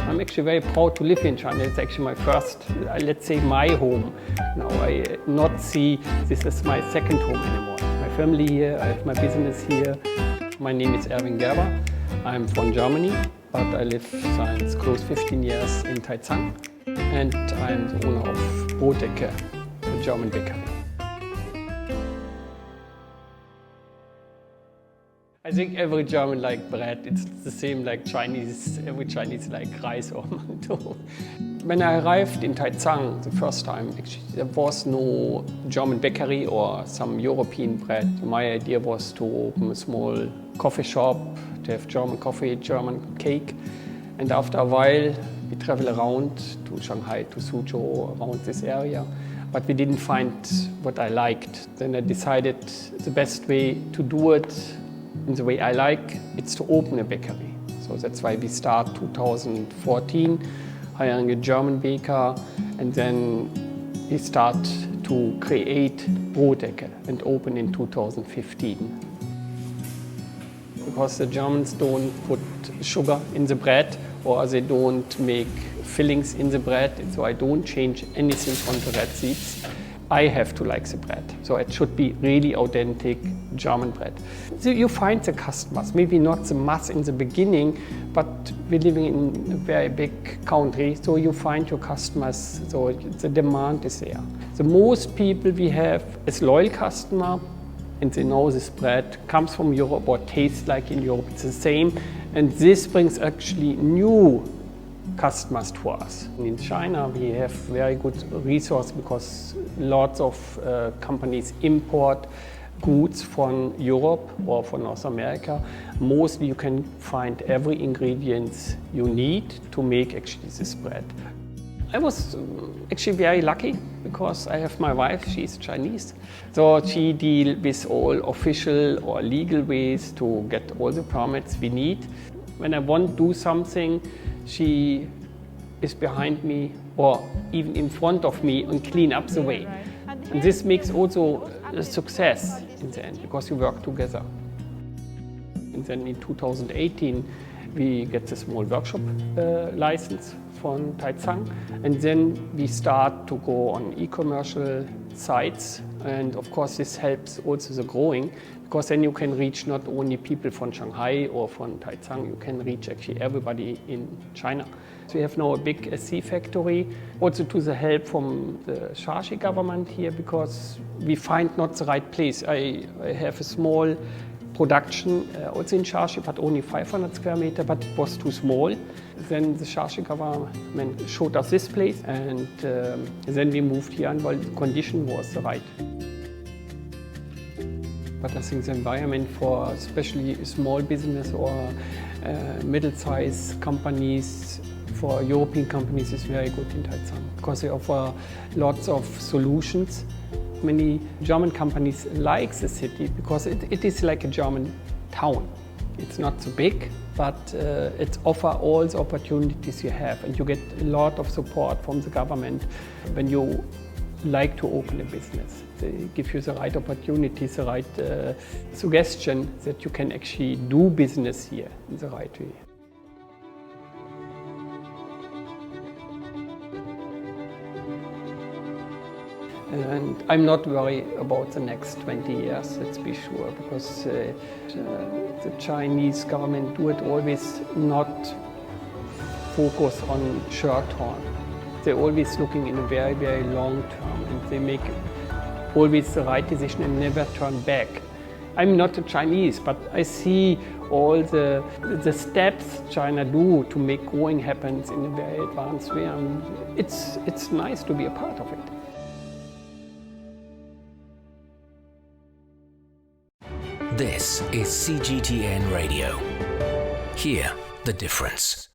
I'm actually very proud to live in China. It's actually my first, let's say, my home. Now I not see this as my second home anymore. My family here, I have my business here. My name is Erwin Gerber. I'm from Germany, but I live since close 15 years in Taicang. And I'm the owner of Brotecke, a German bakery. I think every German like bread. It's the same like Chinese, every Chinese like rice or mantou. When I arrived in Taicang the first time, actually, there was no German bakery or some European bread. My idea was to open a small coffee shop, to have German coffee, German cake. And after a while, we travel around to Shanghai, to Suzhou, around this area. But we didn't find what I liked. Then I decided the best way to do it in the way I like, it's to open a bakery. So that's why we start 2014, hiring a German baker, and then we start to create Brotecke and open in 2015. Because the Germans don't put sugar in the bread, or they don't make fillings in the bread, so I don't change anything from the bread seeds. I have to like the bread, so it should be really authentic German bread. So you find the customers, maybe not the mass in the beginning, but we're living in a very big country, so you find your customers, so the demand is there. The most people we have as loyal customer, and they know this bread comes from Europe or tastes like in Europe, it's the same, and this brings actually new customers to us. In China we have very good resource because lots of companies import goods from Europe or from North America. Mostly you can find every ingredient you need to make actually this bread. I was actually very lucky because I have my wife, she's Chinese. So she deals with all official or legal ways to get all the permits we need. When I want to do something, she is behind me or even in front of me and clean up the way. And this makes also a success in the end because you work together. And then in 2018 we get the small workshop license from Taicang, and then we start to go on e-commercial sites, and of course this helps also the growing because then you can reach not only people from Shanghai or from Taicang, you can reach actually everybody in China. So we have now a big SC factory, also to the help from the Shaanxi government here because we find not the right place. I have a small production also in Shaanxi, but only 500 square meters, but it was too small. Then the Shaanxi government showed us this place, and then we moved here while the condition was right. But I think the environment for especially small business or middle-sized companies, for European companies is very good in Taicang because they offer lots of solutions. Many German companies like the city because it is like a German town. It's not so big, but it offers all the opportunities you have, and you get a lot of support from the government when you like to open a business. They give you the right opportunities, the right suggestion that you can actually do business here in the right way. And I'm not worried about the next 20 years, let's be sure, because the Chinese government do it always not focus on short term. They're always looking in a very, very long term, and they make always the right decision and never turn back. I'm not a Chinese, but I see all the steps China do to make growing happen in a very advanced way, and it's nice to be a part of it. This is CGTN Radio. Hear the difference.